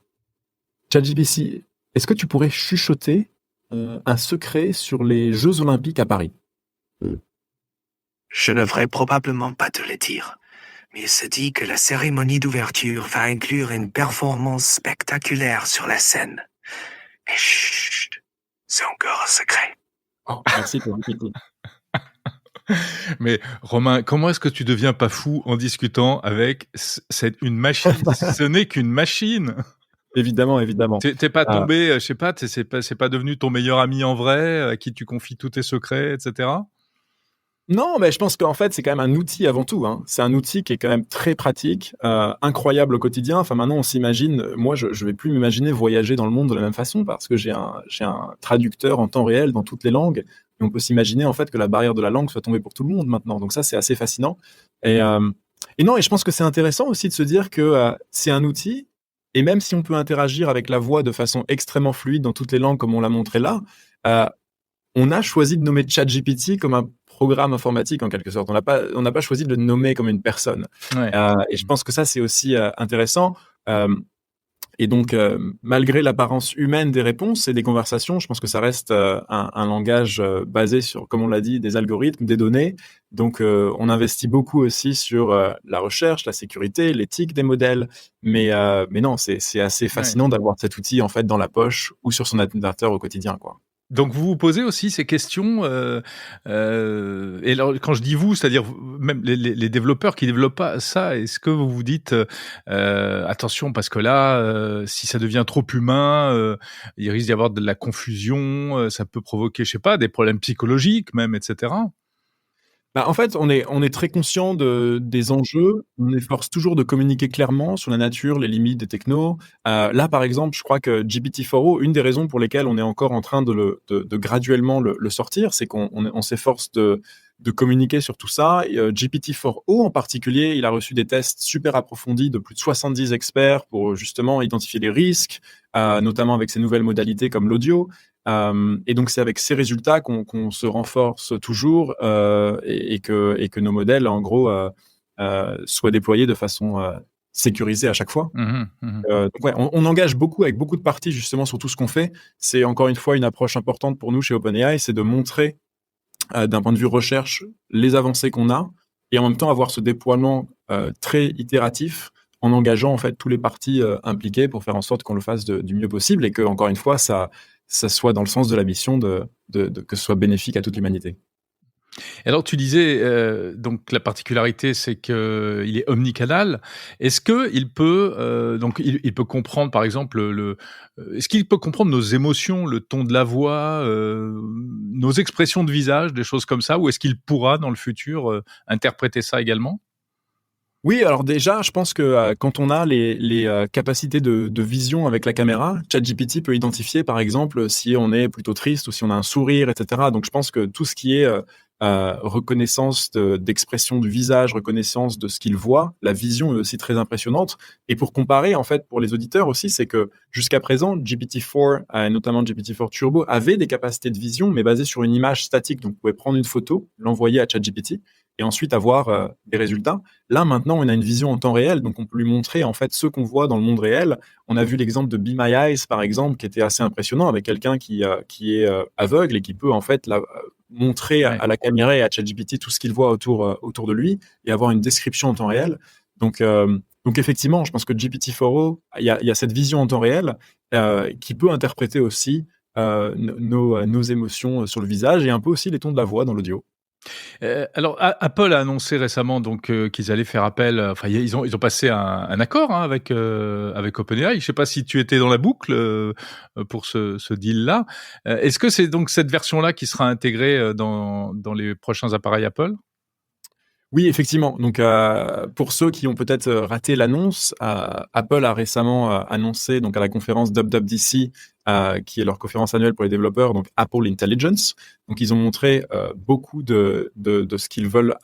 ChatGPT, est-ce que tu pourrais chuchoter un secret sur les Jeux Olympiques à Paris? Je ne devrais probablement pas te le dire, mais il se dit que la cérémonie d'ouverture va inclure une performance spectaculaire sur la scène. Mais chut, c'est encore un secret. Oh, merci pour l'inviter. Mais Romain, comment est-ce que tu deviens pas fou en discutant avec une machine? Ce n'est qu'une machine. Évidemment, évidemment. T'es pas tombé, je sais pas, c'est pas devenu ton meilleur ami en vrai, à qui tu confies tous tes secrets, etc. Non, mais je pense qu'en fait, c'est quand même un outil avant tout, hein. C'est un outil qui est quand même très pratique, incroyable au quotidien. Enfin, maintenant, on s'imagine, moi, je vais plus m'imaginer voyager dans le monde de la même façon parce que j'ai un traducteur en temps réel dans toutes les langues. Et on peut s'imaginer, en fait, que la barrière de la langue soit tombée pour tout le monde maintenant. Donc ça, c'est assez fascinant. Et non, et je pense que c'est intéressant aussi de se dire que c'est un outil. Et même si on peut interagir avec la voix de façon extrêmement fluide dans toutes les langues, comme on l'a montré là, euh, on a choisi de nommer ChatGPT comme un programme informatique en quelque sorte. On n'a pas choisi de le nommer comme une personne. Ouais. Et je pense que ça, c'est aussi intéressant. Et donc, malgré l'apparence humaine des réponses et des conversations, je pense que ça reste un langage basé sur, comme on l'a dit, des algorithmes, des données. Donc, on investit beaucoup aussi sur la recherche, la sécurité, l'éthique des modèles. Mais non, c'est assez fascinant d'avoir cet outil en fait dans la poche ou sur son ordinateur au quotidien, quoi. Donc vous vous posez aussi ces questions, et alors quand je dis vous, c'est-à-dire même les développeurs qui développent pas ça, est-ce que vous vous dites, attention parce que là, si ça devient trop humain, il risque d'y avoir de la confusion, ça peut provoquer, je sais pas, des problèmes psychologiques même, et cetera? Bah, en fait, on est très conscient des enjeux. On efforce toujours de communiquer clairement sur la nature, les limites des technos. Là, par exemple, je crois que GPT-4o, une des raisons pour lesquelles on est encore en train de graduellement le sortir, c'est on s'efforce de communiquer sur tout ça. Et, GPT-4o en particulier, il a reçu des tests super approfondis de plus de 70 experts pour justement identifier les risques, notamment avec ces nouvelles modalités comme l'audio. Et donc, c'est avec ces résultats qu'on se renforce toujours et que nos modèles, en gros, soient déployés de façon sécurisée à chaque fois. Mmh mh. Donc ouais, on engage beaucoup avec beaucoup de parties justement sur tout ce qu'on fait. C'est encore une fois une approche importante pour nous chez OpenAI, c'est de montrer d'un point de vue recherche les avancées qu'on a et en même temps avoir ce déploiement très itératif en engageant en fait tous les parties impliquées pour faire en sorte qu'on le fasse du mieux possible et que encore une fois ça soit dans le sens de la mission que ce soit bénéfique à toute l'humanité. Alors tu disais, donc la particularité, c'est qu'il est omnicanal. Est-ce qu'il peut, donc il peut comprendre par exemple est-ce qu'il peut comprendre nos émotions, le ton de la voix, nos expressions de visage, des choses comme ça? Ou est-ce qu'il pourra dans le futur, interpréter ça également? Oui, alors déjà, je pense que quand on a les capacités de vision avec la caméra, ChatGPT peut identifier, par exemple, si on est plutôt triste ou si on a un sourire, etc. Donc, je pense que tout ce qui est reconnaissance d'expression du visage, reconnaissance de ce qu'il voit, la vision est aussi très impressionnante. Et pour comparer, en fait, pour les auditeurs aussi, c'est que jusqu'à présent, GPT-4, notamment GPT-4 Turbo, avait des capacités de vision, mais basées sur une image statique. Donc, vous pouvez prendre une photo, l'envoyer à ChatGPT et ensuite avoir des résultats. Là, maintenant, on a une vision en temps réel, donc on peut lui montrer en fait ce qu'on voit dans le monde réel. On a vu l'exemple de Be My Eyes, par exemple, qui était assez impressionnant avec quelqu'un qui est aveugle et qui peut en fait montrer à la caméra et à ChatGPT tout ce qu'il voit autour de lui et avoir une description en temps réel. Donc effectivement, je pense que GPT-4o, il y a cette vision en temps réel qui peut interpréter aussi nos émotions sur le visage et un peu aussi les tons de la voix dans l'audio. Alors Apple a annoncé récemment donc qu'ils allaient faire appel, enfin ils ont passé un accord, hein, avec OpenAI. Je sais pas si tu étais dans la boucle, pour ce deal-là. Est-ce que c'est donc cette version-là qui sera intégrée, dans les prochains appareils Apple? Oui, effectivement. Donc, pour ceux qui ont peut-être raté l'annonce, Apple a récemment annoncé donc à la conférence WWDC, qui est leur conférence annuelle pour les développeurs, donc Apple Intelligence. Donc, ils ont montré beaucoup de ce qu'ils veulent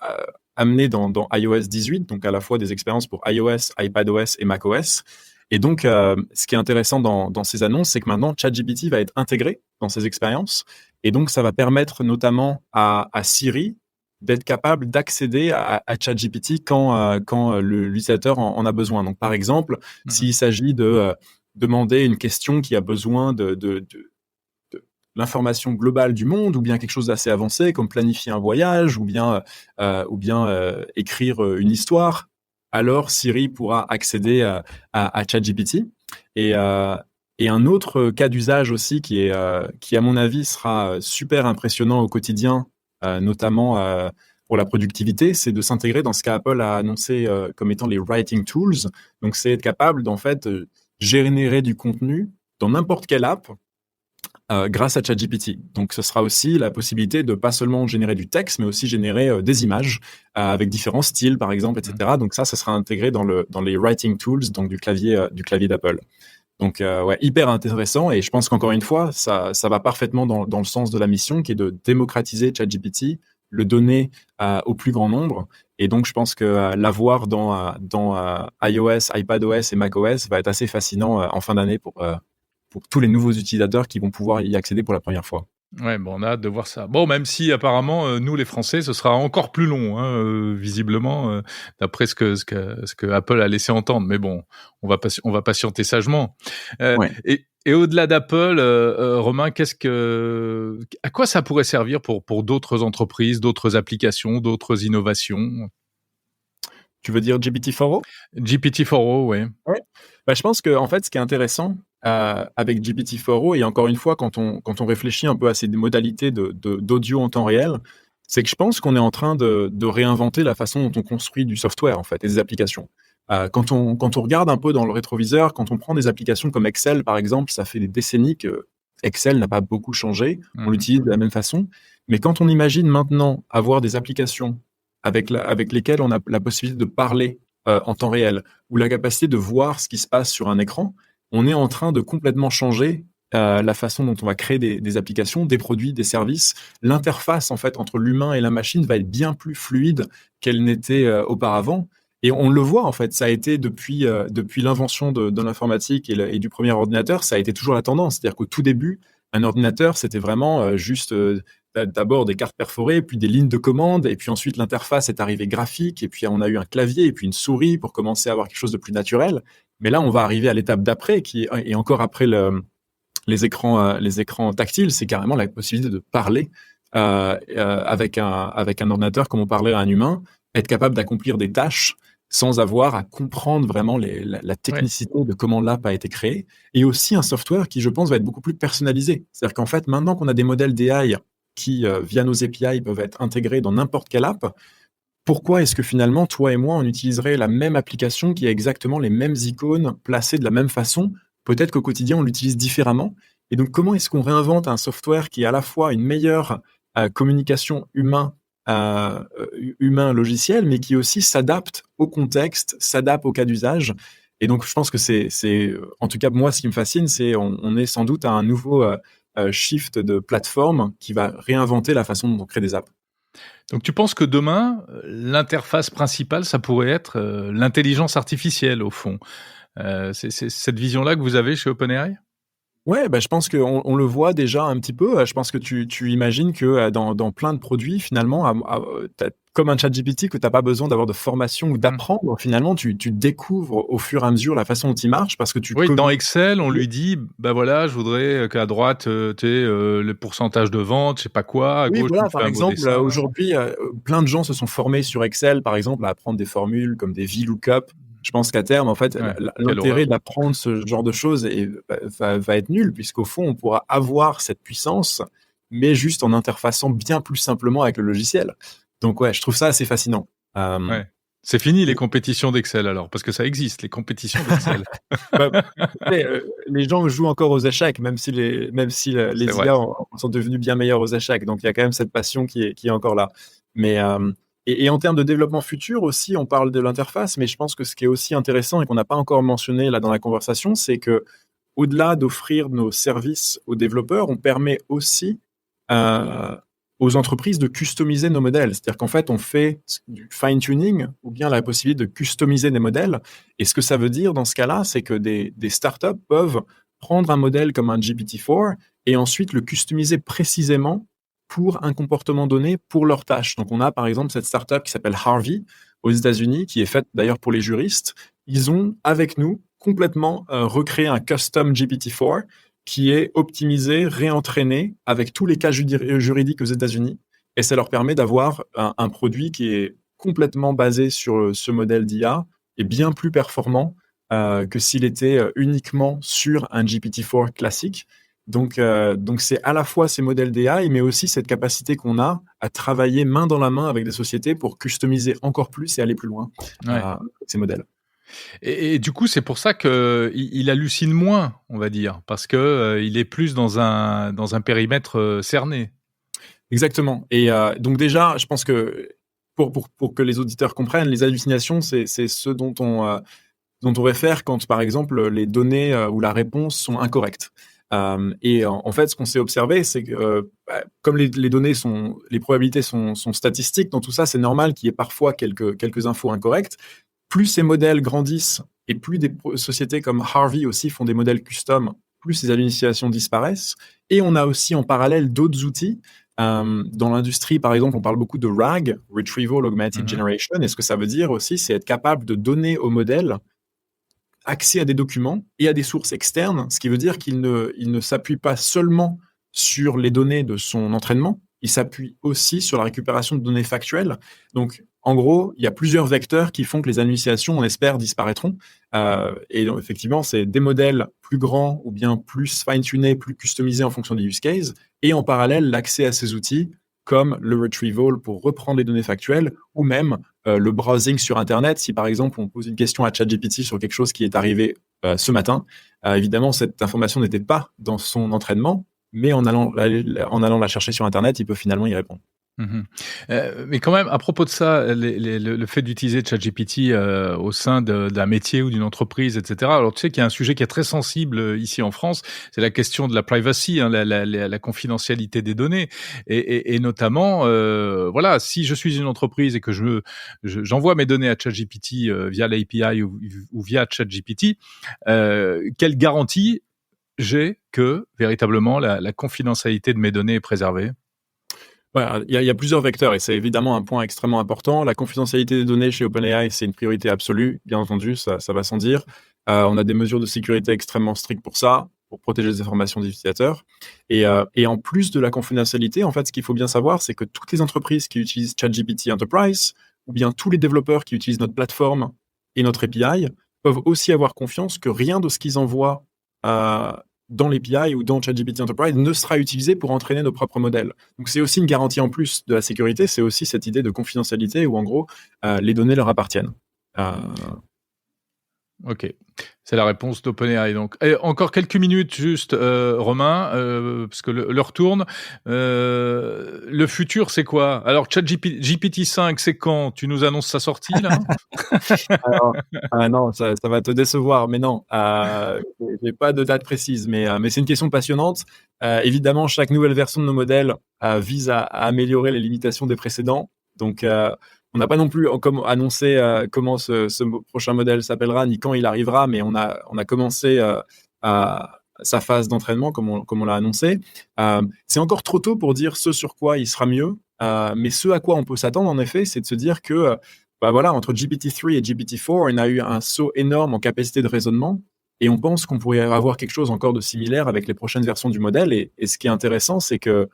amener dans iOS 18, donc à la fois des expériences pour iOS, iPadOS et macOS. Et donc, ce qui est intéressant dans ces annonces, c'est que maintenant, ChatGPT va être intégré dans ces expériences. Et donc, ça va permettre notamment à Siri d'être capable d'accéder à ChatGPT quand l'utilisateur en a besoin. Donc, par exemple, s'il s'agit de demander une question qui a besoin de l'information globale du monde, ou bien quelque chose d'assez avancé, comme planifier un voyage, ou bien écrire une histoire, alors Siri pourra accéder à ChatGPT. Et un autre cas d'usage aussi qui, à mon avis, sera super impressionnant au quotidien, notamment pour la productivité, c'est de s'intégrer dans ce qu'Apple a annoncé comme étant les writing tools. Donc, c'est être capable d'en fait générer du contenu dans n'importe quelle app grâce à ChatGPT. Donc, ce sera aussi la possibilité de pas seulement générer du texte, mais aussi générer des images avec différents styles, par exemple, etc. Donc, ça sera intégré dans les writing tools, donc du clavier d'Apple. Donc, ouais, hyper intéressant. Et je pense qu'encore une fois, ça va parfaitement dans le sens de la mission, qui est de démocratiser ChatGPT, le donner au plus grand nombre. Et donc, je pense que l'avoir dans iOS, iPadOS et macOS va être assez fascinant en fin d'année pour tous les nouveaux utilisateurs qui vont pouvoir y accéder pour la première fois. Ouais, bon, on a hâte de voir ça. Bon, même si apparemment, nous les Français, ce sera encore plus long, hein, visiblement, d'après ce que Apple a laissé entendre. Mais bon, on va patienter sagement. Ouais. Et au-delà d'Apple, Romain, à quoi ça pourrait servir pour d'autres entreprises, d'autres applications, d'autres innovations? Tu veux dire GPT-4o? GPT-4o, ouais. Ouais. Bah, je pense que en fait, ce qui est intéressant avec GPT-4o, et encore une fois, quand on réfléchit un peu à ces modalités d'audio en temps réel, c'est que je pense qu'on est en train de réinventer la façon dont on construit du software en fait et des applications. Quand on regarde un peu dans le rétroviseur, quand on prend des applications comme Excel par exemple, ça fait des décennies que Excel n'a pas beaucoup changé. On l'utilise de la même façon. Mais quand on imagine maintenant avoir des applications avec lesquelles on a la possibilité de parler en temps réel, ou la capacité de voir ce qui se passe sur un écran, on est en train de complètement changer la façon dont on va créer des applications, des produits, des services. L'interface en fait entre l'humain et la machine va être bien plus fluide qu'elle n'était auparavant. Et on le voit en fait, ça a été depuis l'invention de l'informatique et du premier ordinateur, ça a été toujours la tendance. C'est-à-dire qu'au tout début, un ordinateur, c'était vraiment juste d'abord des cartes perforées, puis des lignes de commande, et puis ensuite l'interface est arrivée graphique, et puis on a eu un clavier, et puis une souris pour commencer à avoir quelque chose de plus naturel. Mais là, on va arriver à l'étape d'après, et encore après les écrans tactiles, c'est carrément la possibilité de parler avec un ordinateur comme on parlerait à un humain, être capable d'accomplir des tâches sans avoir à comprendre vraiment la technicité de comment l'app a été créée, et aussi un software qui, je pense, va être beaucoup plus personnalisé. C'est-à-dire qu'en fait, maintenant qu'on a des modèles d'AI qui, via nos API, peuvent être intégrés dans n'importe quelle app, pourquoi est-ce que finalement, toi et moi, on utiliserait la même application qui a exactement les mêmes icônes placées de la même façon? Peut-être qu'au quotidien, on l'utilise différemment. Et donc, comment est-ce qu'on réinvente un software qui est à la fois une meilleure communication humain-logiciel, mais qui aussi s'adapte au contexte, s'adapte au cas d'usage? Et donc, je pense que c'est en tout cas, moi, ce qui me fascine, c'est on est sans doute à un nouveau shift de plateforme qui va réinventer la façon dont on crée des apps. Donc tu penses que demain, l'interface principale, ça pourrait être l'intelligence artificielle au fond. C'est cette vision-là que vous avez chez OpenAI? Ouais, bah, je pense qu'on le voit déjà un petit peu. Je pense que tu imagines que dans plein de produits, finalement, comme un ChatGPT, que tu n'as pas besoin d'avoir de formation ou d'apprendre. Finalement, tu découvres au fur et à mesure la façon dont il marche, parce que Oui, dans Excel, on lui dit, bah voilà, je voudrais qu'à droite, tu aies le pourcentage de vente, je sais pas quoi. À Oui, gauche, voilà, tu me par fais un beau exemple, dessin. aujourd'hui, plein de gens se sont formés sur Excel, par exemple, à apprendre des formules comme des VLOOKUP. Je pense qu'à terme, en fait, Ouais, quelle l'intérêt horreur. d'apprendre ce genre de choses va être nul, puisqu'au fond, on pourra avoir cette puissance mais juste en interfaçant bien plus simplement avec le logiciel. Donc ouais, je trouve ça assez fascinant. Ouais. C'est fini les compétitions d'Excel alors, parce que ça existe, les compétitions d'Excel. Bah, les gens jouent encore aux échecs, même si les C'est vrai. IA sont devenus bien meilleurs aux échecs. Donc il y a quand même cette passion qui est encore là. Mais et en termes de développement futur aussi, on parle de l'interface, mais je pense que ce qui est aussi intéressant et qu'on n'a pas encore mentionné là dans la conversation, c'est que au-delà d'offrir nos services aux développeurs, on permet aussi aux entreprises de customiser nos modèles. C'est-à-dire qu'en fait, on fait du fine-tuning ou bien la possibilité de customiser des modèles. Et ce que ça veut dire dans ce cas-là, c'est que des startups peuvent prendre un modèle comme un GPT-4 et ensuite le customiser précisément pour un comportement donné pour leur tâche. Donc, on a par exemple cette startup qui s'appelle Harvey aux États-Unis, qui est faite d'ailleurs pour les juristes. Ils ont, avec nous, complètement recréé un custom GPT-4 qui est optimisé, réentraîné avec tous les cas juridiques aux États-Unis. Et ça leur permet d'avoir un produit qui est complètement basé sur ce modèle d'IA et bien plus performant que s'il était uniquement sur un GPT-4 classique. Donc c'est à la fois ces modèles d'AI, mais aussi cette capacité qu'on a à travailler main dans la main avec des sociétés pour customiser encore plus et aller plus loin Ouais. ces modèles. Et du coup, c'est pour ça qu'il hallucine moins, on va dire, parce que il est plus dans un périmètre cerné. Exactement. Et donc déjà, je pense que pour que les auditeurs comprennent, les hallucinations, c'est ce dont on réfère quand, par exemple, les données ou la réponse sont incorrectes. Et en fait, ce qu'on s'est observé, c'est que comme les données les probabilités sont statistiques, dans tout ça, c'est normal qu'il y ait parfois quelques infos incorrectes. Plus ces modèles grandissent et plus des sociétés comme Harvey aussi font des modèles custom, plus ces hallucinations disparaissent. Et on a aussi en parallèle d'autres outils. Dans l'industrie, par exemple, on parle beaucoup de RAG, Retrieval Augmented Generation. Et ce que ça veut dire aussi, c'est être capable de donner au modèle accès à des documents et à des sources externes, ce qui veut dire qu'il ne s'appuie pas seulement sur les données de son entraînement, il s'appuie aussi sur la récupération de données factuelles. Donc, en gros, il y a plusieurs vecteurs qui font que les hallucinations, on espère, disparaîtront. Et donc, effectivement, c'est des modèles plus grands ou bien plus fine-tunés, plus customisés en fonction des use cases, et en parallèle, l'accès à ces outils comme le retrieval pour reprendre les données factuelles, ou même le browsing sur Internet. Si par exemple on pose une question à ChatGPT sur quelque chose qui est arrivé ce matin, évidemment cette information n'était pas dans son entraînement, mais en allant la chercher sur Internet, il peut finalement y répondre. Mais quand même, à propos de ça, le fait d'utiliser ChatGPT au sein d'un métier ou d'une entreprise, etc. Alors, tu sais qu'il y a un sujet qui est très sensible ici en France, c'est la question de la privacy, hein, la confidentialité des données, et notamment, voilà, si je suis une entreprise et que j'envoie mes données à ChatGPT via l'API ou via ChatGPT, quelle garantie j'ai que véritablement la confidentialité de mes données est préservée? Voilà, il y a plusieurs vecteurs et c'est évidemment un point extrêmement important. La confidentialité des données chez OpenAI, c'est une priorité absolue, bien entendu, ça va sans dire. On a des mesures de sécurité extrêmement strictes pour ça, pour protéger les informations des utilisateurs. Et en plus de la confidentialité, en fait, ce qu'il faut bien savoir, c'est que toutes les entreprises qui utilisent ChatGPT Enterprise, ou bien tous les développeurs qui utilisent notre plateforme et notre API, peuvent aussi avoir confiance que rien de ce qu'ils envoient dans l'API ou dans ChatGPT Enterprise ne sera utilisé pour entraîner nos propres modèles. Donc c'est aussi une garantie en plus de la sécurité, c'est aussi cette idée de confidentialité où en gros les données leur appartiennent. Ok, c'est la réponse d'OpenAI. Donc, et encore quelques minutes juste, Romain, parce que l'heure tourne. Le futur, c'est quoi? Alors, GPT 5, c'est quand? Tu nous annonces sa sortie là? Alors, non, ça va te décevoir, mais non, j'ai pas de date précise, mais c'est une question passionnante. Évidemment, chaque nouvelle version de nos modèles vise à améliorer les limitations des précédents. Donc, on n'a pas non plus annoncé comment ce prochain modèle s'appellera ni quand il arrivera, mais on a commencé sa phase d'entraînement comme on l'a annoncé. C'est encore trop tôt pour dire ce sur quoi il sera mieux, mais ce à quoi on peut s'attendre en effet, c'est de se dire que voilà, entre GPT-3 et GPT-4, on a eu un saut énorme en capacité de raisonnement et on pense qu'on pourrait avoir quelque chose encore de similaire avec les prochaines versions du modèle. Et ce qui est intéressant, c'est que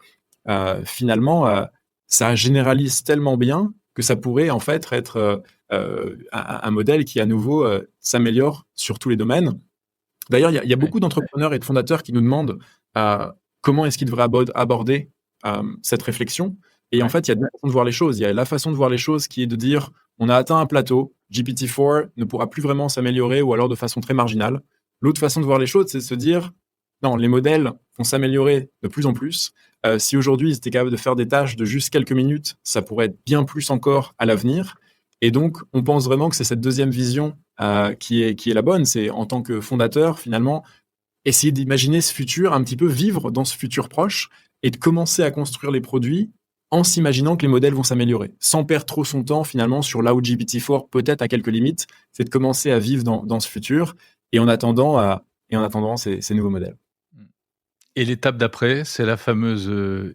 finalement, ça généralise tellement bien que ça pourrait en fait être un modèle qui à nouveau s'améliore sur tous les domaines. D'ailleurs, il y a beaucoup d'entrepreneurs et de fondateurs qui nous demandent comment est-ce qu'ils devraient aborder cette réflexion. Et en fait, il y a deux façons de voir les choses. Il y a la façon de voir les choses qui est de dire on a atteint un plateau, GPT-4 ne pourra plus vraiment s'améliorer ou alors de façon très marginale. L'autre façon de voir les choses, c'est de se dire non, les modèles vont s'améliorer de plus en plus. Si aujourd'hui, ils étaient capables de faire des tâches de juste quelques minutes, ça pourrait être bien plus encore à l'avenir. Et donc, on pense vraiment que c'est cette deuxième vision qui est la bonne. C'est en tant que fondateur, finalement, essayer d'imaginer ce futur, un petit peu vivre dans ce futur proche et de commencer à construire les produits en s'imaginant que les modèles vont s'améliorer, sans perdre trop son temps finalement sur là où GPT-4 peut-être à quelques limites, c'est de commencer à vivre dans ce futur et en attendant ces nouveaux modèles. Et l'étape d'après, c'est la fameuse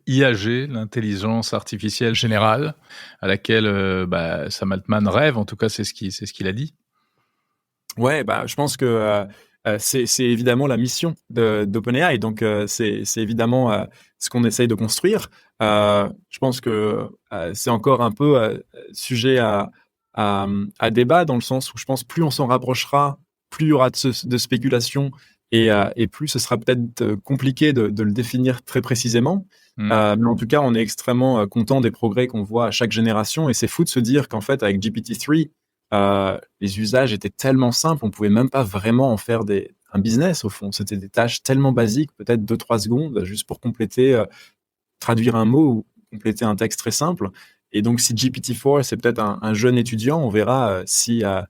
IAG, l'intelligence artificielle générale, à laquelle Sam Altman rêve. En tout cas, c'est ce qu'il a dit. Ouais, je pense que c'est évidemment la mission d'OpenAI. Donc, c'est évidemment ce qu'on essaye de construire. Je pense que c'est encore un peu sujet à débat dans le sens où je pense plus on s'en rapprochera, plus il y aura de spéculation et plus ce sera peut-être compliqué de le définir très précisément. Mais en tout cas, on est extrêmement content des progrès qu'on voit à chaque génération et c'est fou de se dire qu'en fait, avec GPT-3, les usages étaient tellement simples, on pouvait même pas vraiment en faire un business au fond. C'était des tâches tellement basiques, peut-être 2-3 secondes, juste pour compléter, traduire un mot ou compléter un texte très simple. Et donc, si GPT-4, c'est peut-être un jeune étudiant, on verra si la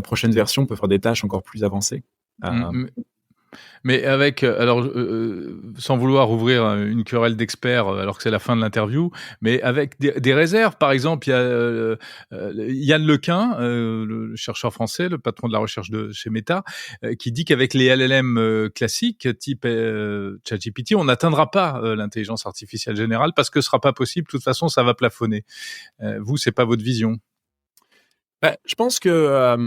prochaine version peut faire des tâches encore plus avancées. Mais avec, sans vouloir ouvrir une querelle d'experts alors que c'est la fin de l'interview, mais avec des réserves. Par exemple, il y a Yann Lequin, le chercheur français, le patron de la recherche chez Meta, qui dit qu'avec les LLM classiques, type ChatGPT, on n'atteindra pas l'intelligence artificielle générale parce que ce sera pas possible. De toute façon, ça va plafonner. Vous, c'est pas votre vision? Je pense que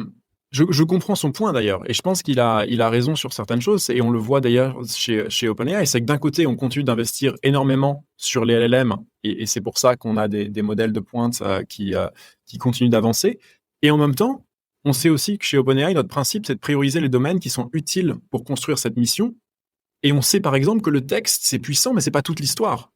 je comprends son point d'ailleurs, et je pense qu'il a raison sur certaines choses, et on le voit d'ailleurs chez OpenAI, c'est que d'un côté, on continue d'investir énormément sur les LLM, et c'est pour ça qu'on a des modèles de pointe qui continuent d'avancer, et en même temps, on sait aussi que chez OpenAI, notre principe, c'est de prioriser les domaines qui sont utiles pour construire cette mission, et on sait par exemple que le texte, c'est puissant, mais c'est pas toute l'histoire.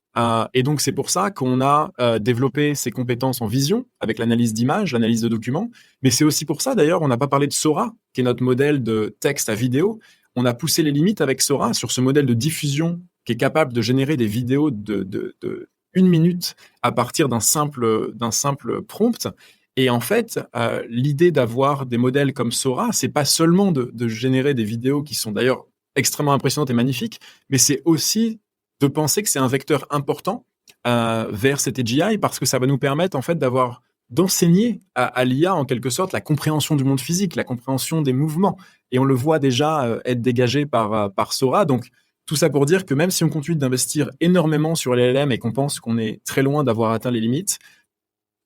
Et donc, c'est pour ça qu'on a développé ces compétences en vision, avec l'analyse d'images, l'analyse de documents. Mais c'est aussi pour ça, d'ailleurs, on n'a pas parlé de Sora, qui est notre modèle de texte à vidéo. On a poussé les limites avec Sora sur ce modèle de diffusion qui est capable de générer des vidéos de 1 minute à partir d'un simple prompt. Et en fait, l'idée d'avoir des modèles comme Sora, c'est pas seulement de générer des vidéos qui sont d'ailleurs extrêmement impressionnantes et magnifiques, mais c'est aussi de penser que c'est un vecteur important vers cette AGI parce que ça va nous permettre en fait d'enseigner à l'IA en quelque sorte la compréhension du monde physique, la compréhension des mouvements. Et on le voit déjà être dégagé par Sora. Donc tout ça pour dire que même si on continue d'investir énormément sur les LLM et qu'on pense qu'on est très loin d'avoir atteint les limites,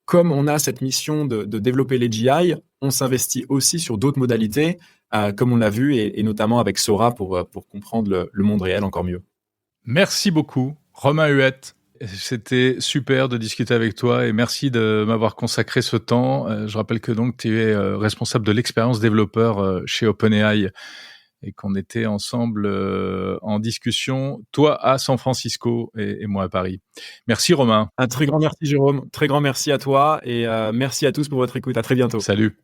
comme on a cette mission de développer l'AGI, on s'investit aussi sur d'autres modalités, comme on l'a vu, et notamment avec Sora pour comprendre le monde réel encore mieux. Merci beaucoup, Romain Huette. C'était super de discuter avec toi et merci de m'avoir consacré ce temps. Je rappelle que donc tu es responsable de l'expérience développeur chez OpenAI et qu'on était ensemble en discussion, toi à San Francisco et moi à Paris. Merci Romain. Un très grand merci Jérôme, très grand merci à toi et merci à tous pour votre écoute. À très bientôt. Salut.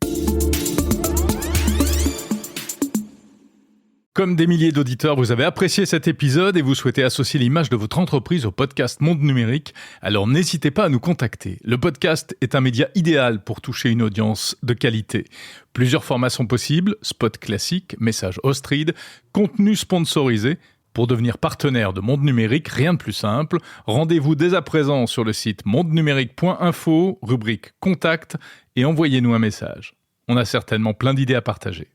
Comme des milliers d'auditeurs, vous avez apprécié cet épisode et vous souhaitez associer l'image de votre entreprise au podcast Monde Numérique, alors n'hésitez pas à nous contacter. Le podcast est un média idéal pour toucher une audience de qualité. Plusieurs formats sont possibles, spot classique, message host-read, contenu sponsorisé. Pour devenir partenaire de Monde Numérique, rien de plus simple. Rendez-vous dès à présent sur le site mondenumérique.info, rubrique Contact, et envoyez-nous un message. On a certainement plein d'idées à partager.